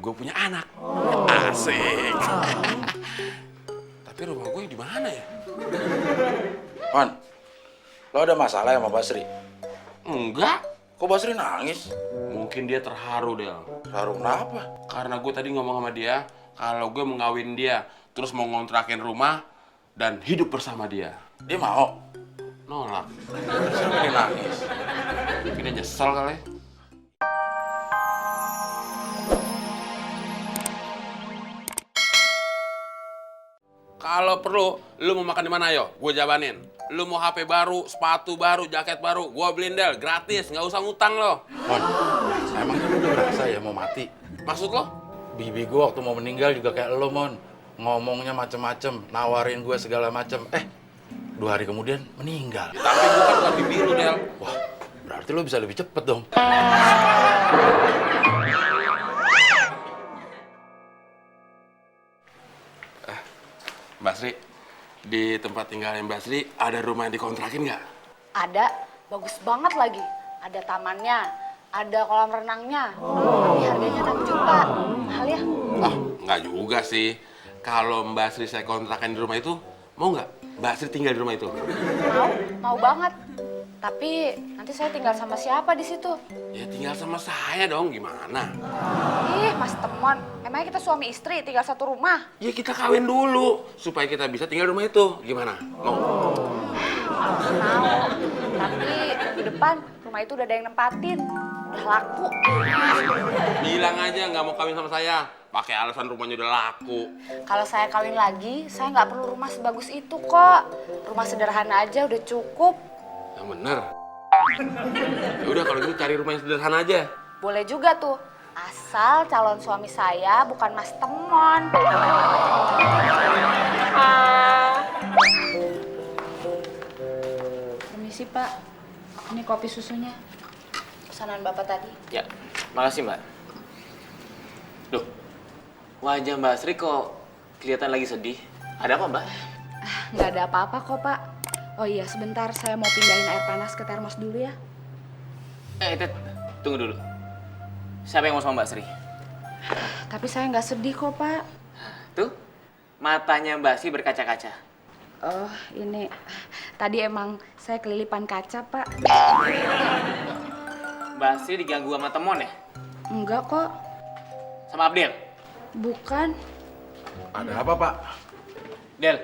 gue punya anak. Asik. Tapi rumah gue di mana ya? Man, lo ada masalah ya sama Basri? Enggak. Kok Basri nangis? Mungkin dia terharu, Del. Terharu kenapa? Karena gue tadi ngomong sama dia, kalau gue mau ngawin dia, terus mau ngontrakin rumah, dan hidup bersama dia. Dia mau? Nolak. Siapa dia nangis? Mungkin dia nyesel kali. Kalau perlu, lu mau makan di mana yo? Gue jabanin. Lu mau HP baru, sepatu baru, jaket baru, gue beliin Del, gratis, nggak usah ngutang lo. Man, emangnya lo udah berasa ya mau mati? Maksud lo? Bibi gue waktu mau meninggal juga kayak lo, Mon. Ngomongnya macem-macem, nawarin gue segala macem. 2 hari kemudian meninggal. Ya, tapi gue kan bukan bibi lu, Del. Wah, berarti lo bisa lebih cepet dong. Mbak Sri, di tempat tinggalnya Mbak Sri ada rumah yang dikontrakin nggak? Ada, bagus banget lagi. Ada tamannya, ada kolam renangnya. Tapi harganya 6 juta. Mahal ya? Ah, nggak juga sih. Kalau Mbak Sri saya kontrakan di rumah itu, mau nggak Mbak Sri tinggal di rumah itu? Mau banget. Tapi nanti saya tinggal sama siapa di situ? Ya tinggal sama saya dong, gimana? Ih, Mas Temon, emangnya kita suami istri tinggal satu rumah? Ya kita kawin dulu, supaya kita bisa tinggal di rumah itu. Gimana? Mau? Mau. Tapi di depan rumah itu udah ada yang nempatin. Udah laku. Bilang aja nggak mau kawin sama saya. Pakai alasan rumahnya udah laku. Kalau saya kawin lagi, saya nggak perlu rumah sebagus itu kok. Rumah sederhana aja udah cukup. Yang bener. Ya udah kalau gitu cari rumah yang sederhana aja. Boleh juga tuh. Asal calon suami saya bukan Mas Temon. Permisi Pak, ini kopi susunya. Pesanan Bapak tadi. Ya, makasih Mbak. Loh, wajah Mbak Sri kok kelihatan lagi sedih. Ada apa Mbak? Nggak ada apa-apa kok Pak. Oh iya, sebentar saya mau pindahin air panas ke termos dulu ya. Tet, tunggu dulu. Siapa yang mau sama Mbak Sri? Tapi saya nggak sedih kok Pak. Tuh, matanya Mbak Sri berkaca-kaca. Oh ini, tadi emang saya kelilipan kaca Pak. Mbak Sri diganggu sama Temon ya? Enggak kok, Sama Abdel? bukan. Ada apa, Pak? Del,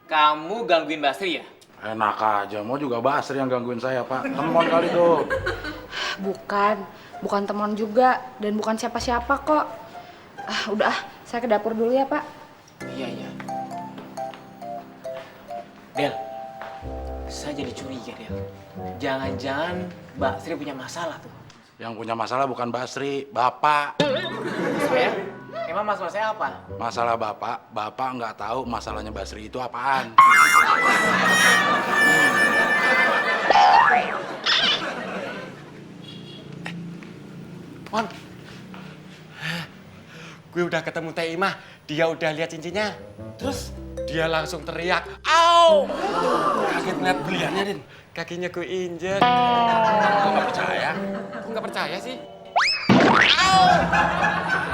kamu gangguin Mbak Sri ya? Enak aja, mau juga Basri yang gangguin saya, Pak. Temon kali tuh. Bukan Temon juga dan bukan siapa-siapa kok. Udah, saya ke dapur dulu ya Pak. Iya. Del, saya jadi curiga Del. Jangan-jangan Mbak Sri punya masalah tuh. Yang punya masalah bukan Basri, Bapak. Saya? Emang masalah saya apa? Masalah Bapak nggak tahu masalahnya Basri itu apaan. Mon, gue udah ketemu Teh Imah, dia udah lihat cincinnya. Terus dia langsung teriak, "Au!" Kaget ngeliat beliannya, Din. Kakinya gue injek. Kok nggak percaya? Kok nggak percaya sih?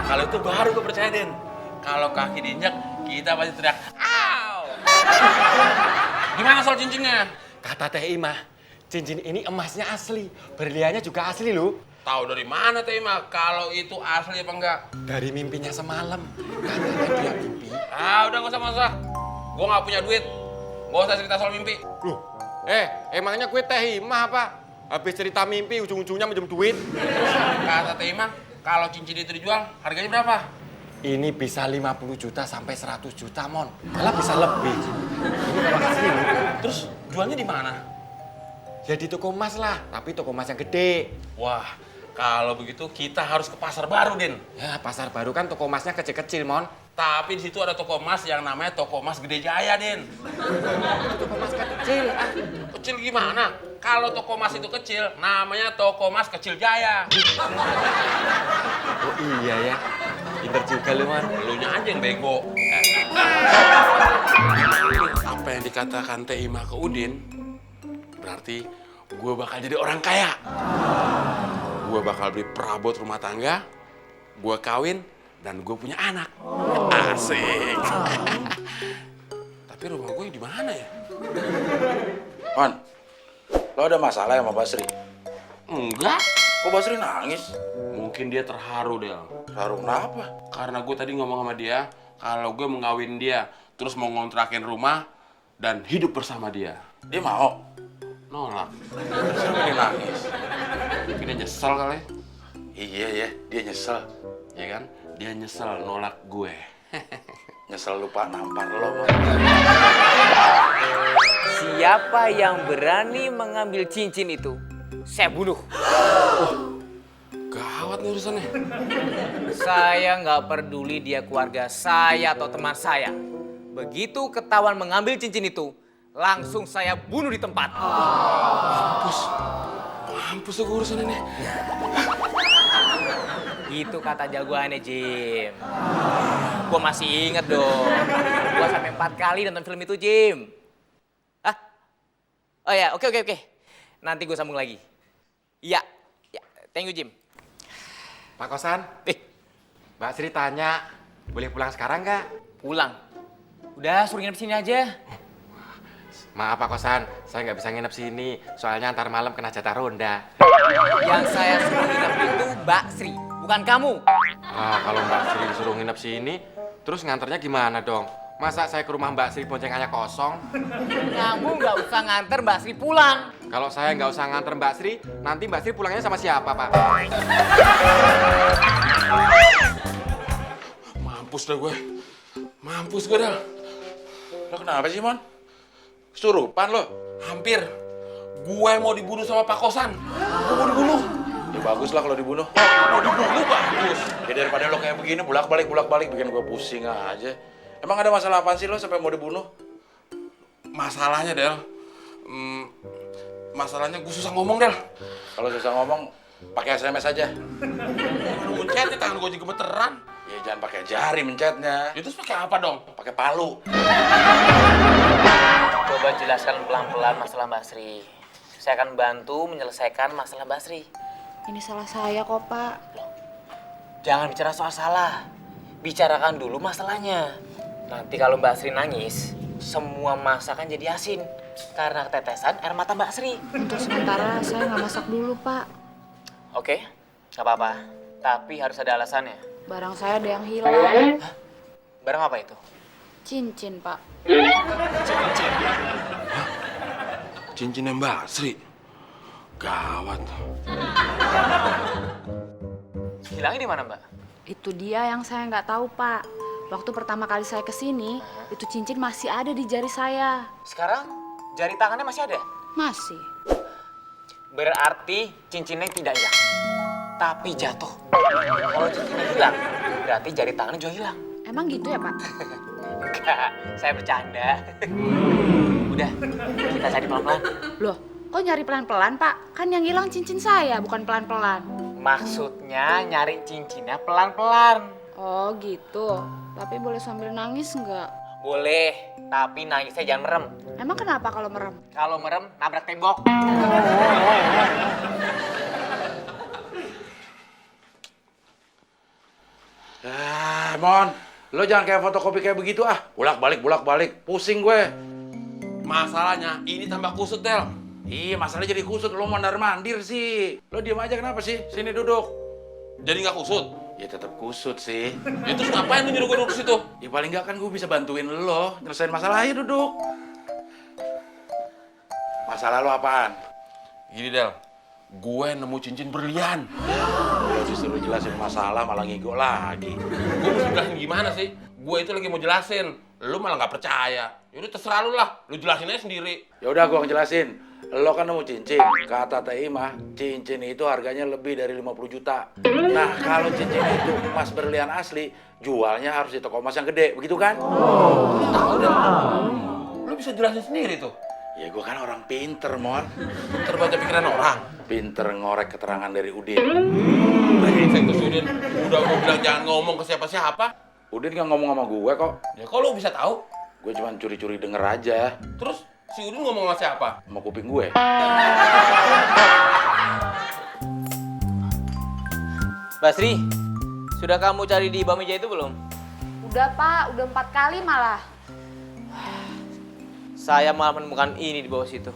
Kalau itu baru gue percaya, Din. Kalau kaki diinjak, kita pasti teriak, "Au!" Gimana soal cincinnya? Kata Teh Imah, cincin ini emasnya asli, berliannya juga asli loh. Tahu dari mana, Teh Imah? Kalau itu asli apa enggak? Dari mimpinya semalam, katanya dia mimpi. Ah, udah nggak usah. Gue nggak punya duit. Nggak usah cerita soal mimpi. Loh, emangnya gue Teh Imah apa? Habis cerita mimpi, ujung-ujungnya minjem duit. Kata Teh Imah, kalau cincin itu dijual, harganya berapa? Ini bisa 50 juta sampai 100 juta, Mon. Malah bisa lebih. Ini kalau asli loh. Terus jualnya di mana? Ya di toko emas lah, tapi toko emas yang gede. Wah, kalau begitu kita harus ke pasar baru, Din. Ya, pasar baru kan toko emasnya kecil-kecil, Mon. Tapi di situ ada toko emas yang namanya toko emas Gede Jaya, Din. Toko emas kecil. Kecil gimana? Kalau toko emas itu kecil, namanya toko emas Kecil Jaya. Oh iya ya, pinter juga lu, Mon. Elunya aja yang bego. Apa yang dikatakan Teh Imah ke Udin, berarti gue bakal jadi orang kaya. Gue bakal beli perabot rumah tangga, gue kawin, dan gue punya anak. Asik. Tapi rumah gue di mana ya? Mon, lo ada masalah ya sama Basri? Enggak. Kok Basri nangis? Mungkin dia terharu, Del. Haru kenapa? Karena gue tadi ngomong sama dia, kalau gue mau ngawin dia, terus mau ngontrakin rumah, dan hidup bersama dia. Dia mau? Nolak. Siapa dia nangis? Mungkin dia nyesel kali. Iya ya, dia nyesel. Ya kan? Dia nyesel nolak gue. Nyesel lupa nampar lo, Mon. Siapa yang berani mengambil cincin itu, saya bunuh. Gawat nih urusannya. Saya nggak peduli dia keluarga saya atau teman saya. Begitu ketahuan mengambil cincin itu, langsung saya bunuh di tempat. Mampus tuh urusan ini. Itu kata jagoannya, Jim. Gua masih inget dong. Gua sampai 4 kali nonton film itu, Jim. Hah? Oh ya, oke. Nanti gue sambung lagi. Iya, ya, thank you, Jim. Pak Kosan, Mbak Sri tanya, boleh pulang sekarang nggak? Pulang. Udah, suruh nginep sini aja. Maaf Pak Kosan, saya nggak bisa nginep sini, soalnya ntar malam kena jatah ronda. Yang saya suruh nginep itu Mbak Sri, bukan kamu. Ah, kalau Mbak Sri disuruh nginep sini, terus nganternya gimana dong? Masa saya ke rumah Mbak Sri boncengannya kosong? Kamu nggak usah nganter Mbak Sri pulang. Kalau saya nggak usah nganter Mbak Sri, nanti Mbak Sri pulangnya sama siapa, Pak? Mampus dah gue. Mampus gue, Del. Lo kenapa sih, Mon? Kesurupan lo? Hampir. Gue mau dibunuh sama Pak Kosan. Gue mau dibunuh. Ya bagus lah kalau dibunuh. Mau dibunuh bagus. Ya daripada lo kayak begini bolak-balik bikin gue pusing aja. Emang ada masalah apa sih lo sampai mau dibunuh? Masalahnya, Del. Masalahnya gue susah ngomong, Del. Kalau susah ngomong, pakai SMS aja. Mencet di tangan gue juga gemeteran. Ya jangan pakai jari mencetnya. Itu pakai apa dong? Pakai palu. Coba jelaskan pelan-pelan masalah Mbak Sri. Saya akan bantu menyelesaikan masalah Mbak Sri. Ini salah saya kok, Pak. Jangan bicara soal salah. Bicarakan dulu masalahnya. Nanti kalau Mbak Sri nangis, semua masakan jadi asin. Karena ketetesan air mata Mbak Sri. Untuk sementara saya nggak masak dulu, Pak. Oke, nggak apa-apa. Tapi harus ada alasannya. Barang saya ada yang hilang. Barang apa itu? Cincin, Pak. Cincinnya Mbak Sri. Gawat. Hilangnya di mana, Mbak? Itu dia yang saya nggak tahu, Pak. Waktu pertama kali saya kesini, itu cincin masih ada di jari saya. Sekarang jari tangannya masih ada? Masih. Berarti cincinnya tidak hilang, tapi jatuh. Kalau cincinnya hilang, berarti jari tangannya juga hilang. Emang gitu ya, Pak? Enggak, saya bercanda. Udah, kita cari pelan-pelan. Loh, kok nyari pelan-pelan, Pak? Kan yang hilang cincin saya, bukan pelan-pelan. Maksudnya nyari cincinnya pelan-pelan. Oh, gitu. Tapi boleh sambil nangis nggak? Boleh, tapi nangisnya jangan merem. Emang kenapa kalau merem? Kalau merem, nabrak tembok. Mon, lo jangan kayak fotokopi kayak begitu ah. Bolak-balik. Pusing gue. Masalahnya ini tambah kusut, Del. Iya, masalahnya jadi kusut. Lo mondar-mandir sih. Lo diam aja kenapa sih? Sini duduk. Jadi nggak kusut. Ya tetap kusut sih. Ya terus ngapain lu nyuruh gue duduk situ? Ya paling nggak kan gue bisa bantuin lo nyelesain masalah. Ayo duduk. Masalah lo apaan? Gini, Del. Gue nemu cincin berlian. Lo disuruh jelasin masalah malah ngigo lagi. Gue mesti jelasin gimana sih? Gue itu lagi mau jelasin. Lu malah nggak percaya. Yaudah terserah lu lah. Lu jelasin aja sendiri. Ya udah gue ngejelasin. Lo kan nemu cincin. Kata Teh Imah, cincin itu harganya lebih dari 50 juta. Nah, kalau cincin itu emas berlian asli, jualnya harus di toko emas yang gede. Begitu kan? Tahu deh. Lu bisa jelasin sendiri tuh. Ya gue kan orang pinter, Mon. Terbaca pikiran orang. Pinter ngorek keterangan dari Udin. Brengsek tuh si Udin. Udah gue bilang jangan ngomong ke siapa-siapa. Udin gak ngomong sama gue kok. Ya kok lu bisa tahu? Gue cuma curi-curi denger aja. Terus si Udin ngomong sama siapa? Sama kuping gue. Mbak Sri, Sudah kamu cari di bawah meja itu belum? Udah Pak, udah 4 kali malah. Saya malah menemukan ini di bawah situ.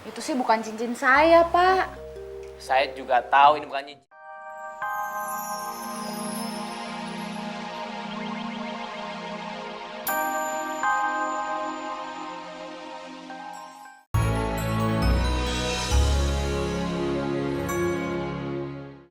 Itu sih bukan cincin saya Pak. Saya juga tahu ini bukan cincin.